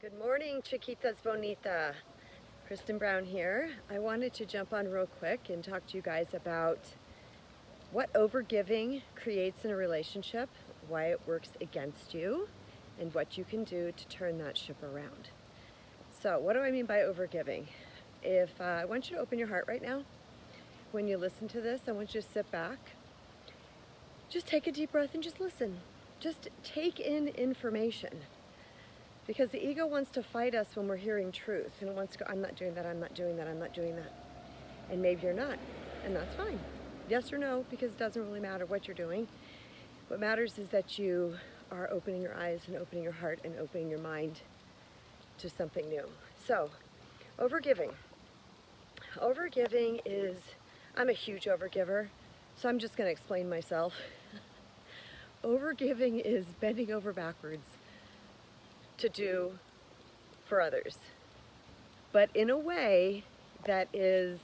Good morning, Chiquitas Bonita. Kristen Brown here. I wanted to jump on real quick and talk to you guys about what overgiving creates in a relationship, why it works against you, and what you can do to turn that ship around. So, what do I mean by overgiving? I want you to open your heart right now. When you listen to this, I want you to sit back. Just take a deep breath and just listen. Just take in information. Because the ego wants to fight us when we're hearing truth, and it wants to go, I'm not doing that, I'm not doing that, I'm not doing that. And maybe you're not, and that's fine. Yes or no, because it doesn't really matter what you're doing. What matters is that you are opening your eyes and opening your heart and opening your mind to something new. So, overgiving. Overgiving is, I'm a huge overgiver, so I'm just going to explain myself. Overgiving is bending over backwards to do for others, but in a way that is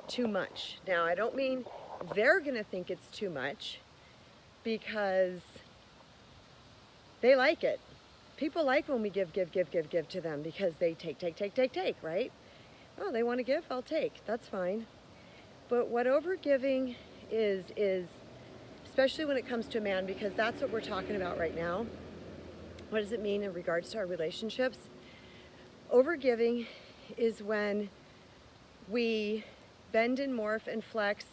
too much. Now, I don't mean they're gonna think it's too much because they like it. People like when we give to them because they take, right? Oh, they want to give, I'll take, that's fine. But what overgiving is especially when it comes to a man, because that's what we're talking about right now. What does it mean in regards to our relationships? Overgiving is when we bend and morph and flex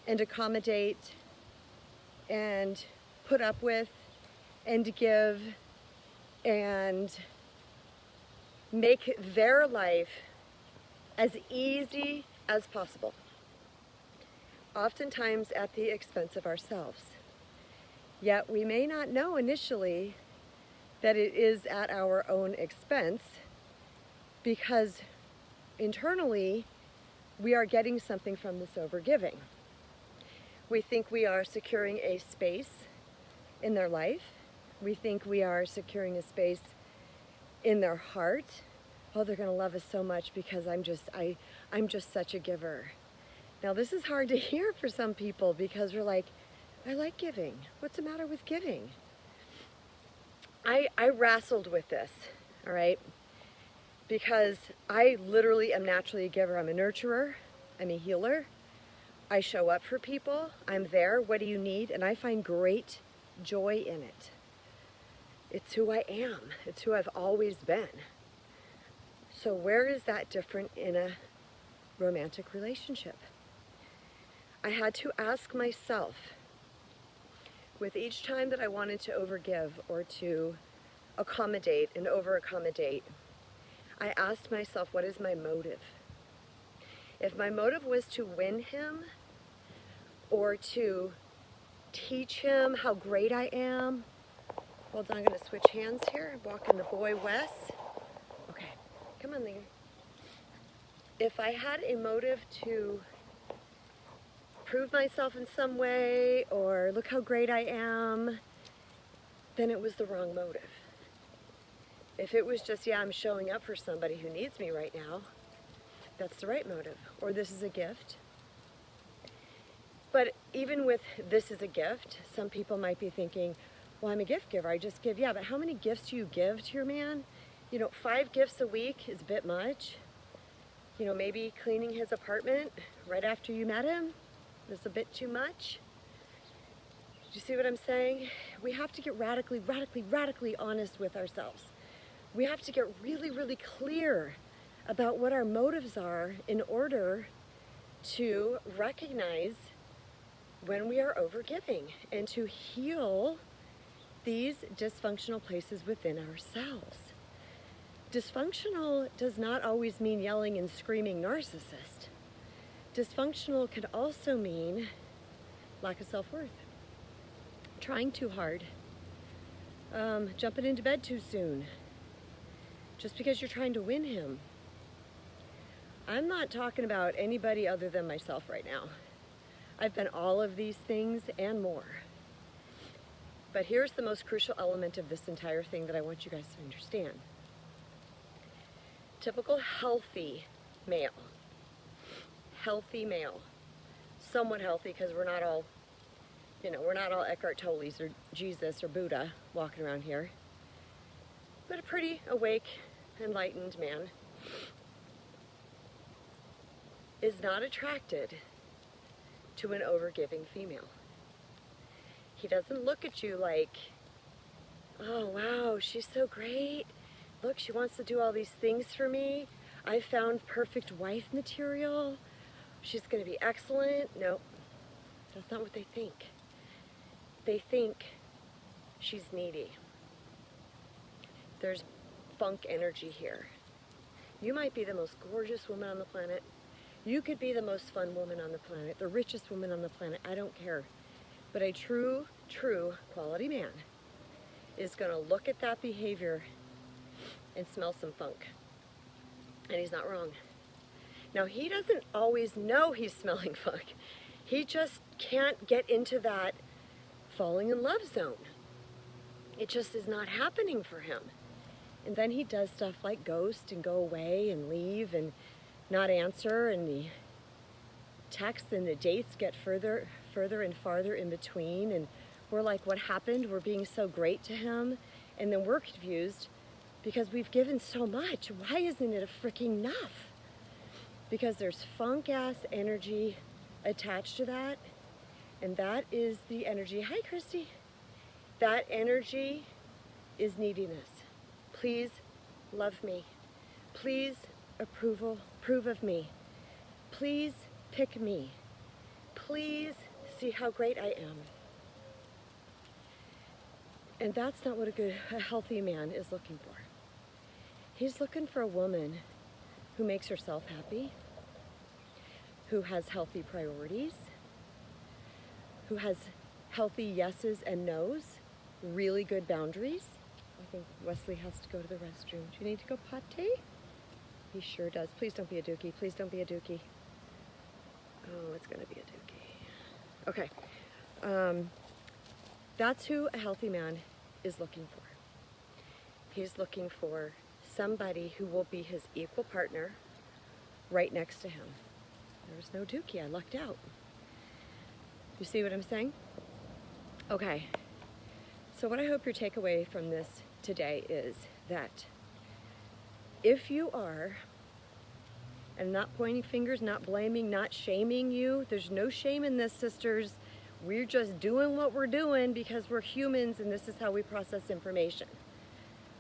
and accommodate and put up with and give and make their life as easy as possible, oftentimes at the expense of ourselves. Yet we may not know initially that it is at our own expense, because internally we are getting something from this overgiving. We think we are securing a space in their life. We think we are securing a space in their heart. Oh, they're going to love us so much because I'm just such a giver. Now, this is hard to hear for some people because we're like, I like giving. What's the matter with giving? I wrestled with this, all right, because I literally am naturally a giver. I'm a nurturer, I'm a healer, I show up for people, I'm there, what do you need? And I find great joy in it. It's who I am, it's who I've always been. So where is that different in a romantic relationship? I had to ask myself, with each time that I wanted to overgive or to accommodate and over-accommodate, I asked myself, what is my motive? If my motive was to win him or to teach him how great I am, hold on, I'm going to switch hands here. I'm walking the boy Wes. Okay, come on, Linger. If I had a motive to prove myself in some way or look how great I am, then it was the wrong motive. If it was just, yeah, I'm showing up for somebody who needs me right now, that's the right motive. Or this is a gift. But even with this is a gift, some people might be thinking, well, I'm a gift giver, I just give. Yeah, but how many gifts do you give to your man? 5 gifts a week is a bit much. Maybe cleaning his apartment right after you met him is a bit too much. Do you see what I'm saying? We have to get radically honest with ourselves. We have to get really clear about what our motives are in order to recognize when we are overgiving and to heal these dysfunctional places within ourselves. Dysfunctional does not always mean yelling and screaming narcissist. Dysfunctional could also mean lack of self-worth, trying too hard, jumping into bed too soon, just because you're trying to win him. I'm not talking about anybody other than myself right now. I've been all of these things and more. But here's the most crucial element of this entire thing that I want you guys to understand. Typical healthy male, somewhat healthy, because we're not all Eckhart Tolle's or Jesus or Buddha walking around here. But but a pretty awake, enlightened man is not attracted to an overgiving female. He doesn't look at you like, oh wow, she's so great. Look, she wants to do all these things for me. I found perfect wife material. She's going to be excellent. No, that's not what they think. They think she's needy. There's funk energy here. You might be the most gorgeous woman on the planet. You could be the most fun woman on the planet, the richest woman on the planet. I don't care. But a true quality man is going to look at that behavior and smell some funk. And he's not wrong. Now, he doesn't always know he's smelling funk. He just can't get into that falling in love zone. It just is not happening for him. And then he does stuff like ghost and go away and leave and not answer, and the texts and the dates get further and farther in between, and we're like, what happened? We're being so great to him, and then we're confused because we've given so much. Why isn't it a freaking enough? Because there's funk ass energy attached to that, and that is the energy. Hi, Christy. That energy is neediness. Please love me. Please approve of me. Please pick me. Please see how great I am. And that's not what a healthy man is looking for. He's looking for a woman who makes herself happy, who has healthy priorities, who has healthy yeses and nos, really good boundaries. I think Wesley has to go to the restroom. Do you need to go potty? He sure does. Please don't be a dookie. Please don't be a dookie. Oh, it's going to be a dookie. Okay. That's who a healthy man is looking for. He's looking for somebody who will be his equal partner right next to him. There was no dookie. I lucked out. You see what I'm saying? Okay. So what I hope your takeaway from this today is that if you are, and not pointing fingers, not blaming, not shaming you, there's no shame in this, sisters. We're just doing what we're doing because we're humans and this is how we process information.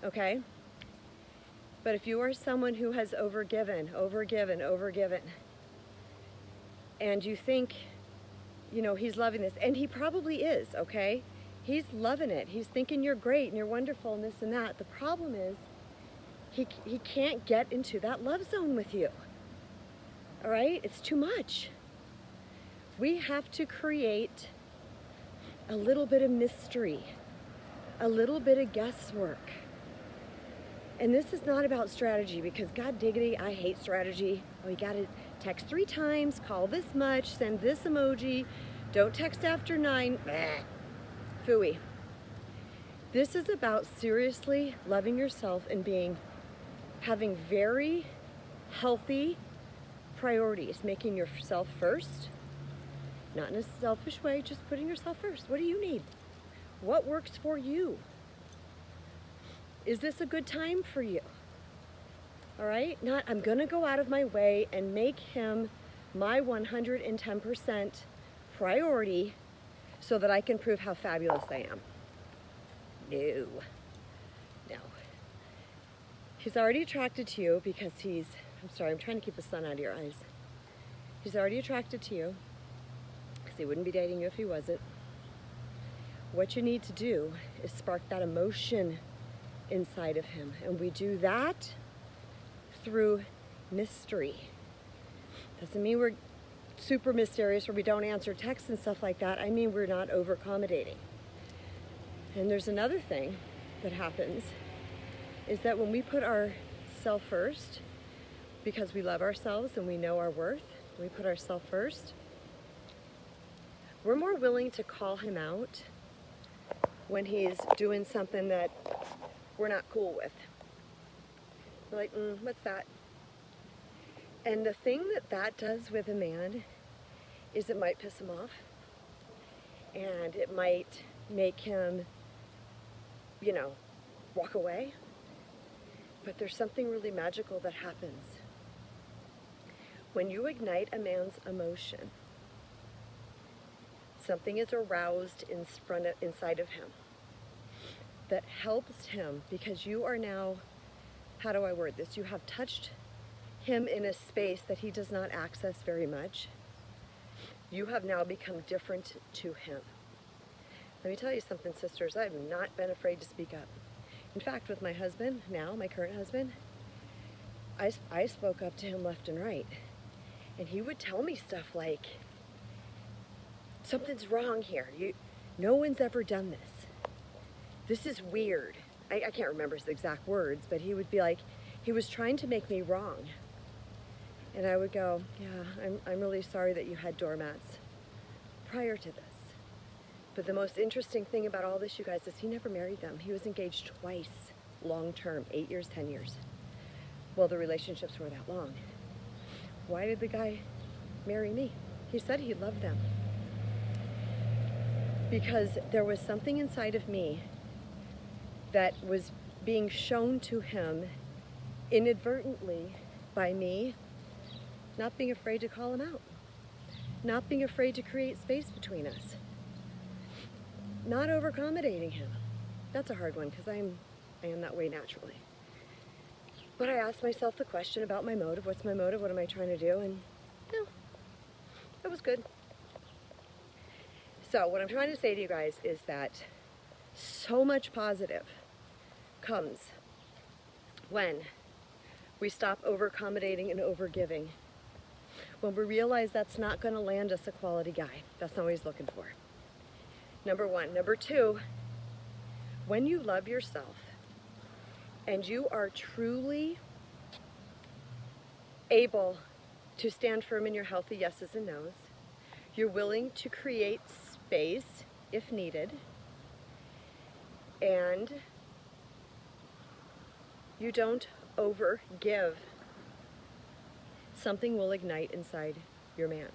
Okay? But if you are someone who has overgiven, and you think, you know, he's loving this, and he probably is, okay? He's loving it. He's thinking you're great and you're wonderful and this and that. The problem is he can't get into that love zone with you. All right? It's too much. We have to create a little bit of mystery, a little bit of guesswork. And this is not about strategy because God diggity, I hate strategy. Oh, you gotta text 3 times, call this much, send this emoji, don't text after 9. Phooey. This is about seriously loving yourself and having very healthy priorities, making yourself first, not in a selfish way, just putting yourself first. What do you need? What works for you? Is this a good time for you? All right? Not, I'm going to go out of my way and make him my 110% priority so that I can prove how fabulous I am. No. He's already attracted to you because I'm sorry, I'm trying to keep the sun out of your eyes. He's already attracted to you because he wouldn't be dating you if he wasn't. What you need to do is spark that emotion inside of him. And we do that through mystery. Doesn't mean we're super mysterious or we don't answer texts and stuff like that. I mean, we're not over accommodating. And there's another thing that happens is that when we put ourselves first, because we love ourselves and we know our worth, we put ourselves first, we're more willing to call him out when he's doing something that we're not cool with. We're like, what's that? And the thing that does with a man is it might piss him off. And it might make him, walk away. But there's something really magical that happens. When you ignite a man's emotion, something is aroused inside of him that helps him, because you are now, how do I word this? You have touched him in a space that he does not access very much. You have now become different to him. Let me tell you something, sisters. I have not been afraid to speak up. In fact, with my husband now, my current husband, I spoke up to him left and right. And he would tell me stuff like, something's wrong here. No one's ever done this. This is weird. I can't remember his exact words, but he would be like, he was trying to make me wrong. And I would go, yeah, I'm really sorry that you had doormats prior to this. But the most interesting thing about all this, you guys, is he never married them. He was engaged twice, long term, 8 years, 10 years. Well, the relationships were that long. Why did the guy marry me? He said he loved them. Because there was something inside of me that was being shown to him inadvertently by me not being afraid to call him out, not being afraid to create space between us, not over-accommodating him. That's a hard one because I am that way naturally. But I asked myself the question about my motive. What's my motive? What am I trying to do? And no, it was good. So what I'm trying to say to you guys is that so much positive comes when we stop over-accommodating and over-giving. When we realize that's not going to land us a quality guy. That's not what he's looking for. Number one. Number two, when you love yourself and you are truly able to stand firm in your healthy yeses and nos, you're willing to create space if needed, and you don't over-give, something will ignite inside your man.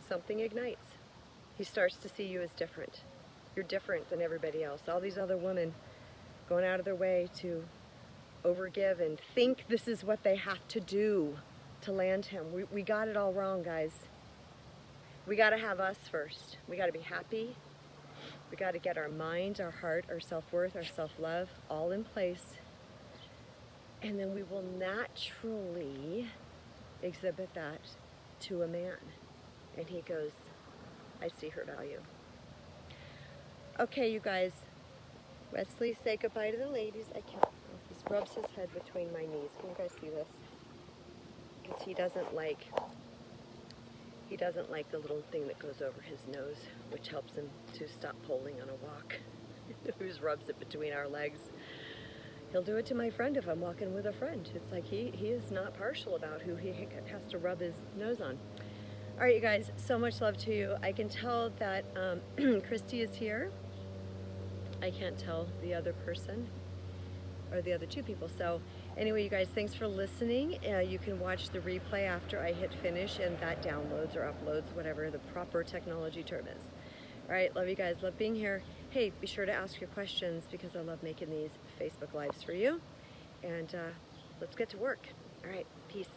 Something ignites. He starts to see you as different. You're different than everybody else. All these other women going out of their way to overgive and think this is what they have to do to land him. We got it all wrong, guys. We got to have us first. We got to be happy. We got to get our mind, our heart, our self-worth, our self-love all in place. And then we will naturally exhibit that to a man. And he goes, I see her value. Okay, you guys. Wesley, say goodbye to the ladies. I can't. He rubs his head between my knees. Can you guys see this? Because he doesn't like the little thing that goes over his nose, which helps him to stop pulling on a walk. He just rubs it between our legs. He'll do it to my friend if I'm walking with a friend. It's like he is not partial about who he has to rub his nose on. All right, you guys, so much love to you. I can tell that Christy is here. I can't tell the other person or the other two people. So anyway, you guys, thanks for listening. You can watch the replay after I hit finish, and that downloads or uploads, whatever the proper technology term is. All right, love you guys. Love being here. Hey, be sure to ask your questions because I love making these Facebook Lives for you. And let's get to work. All right, peace.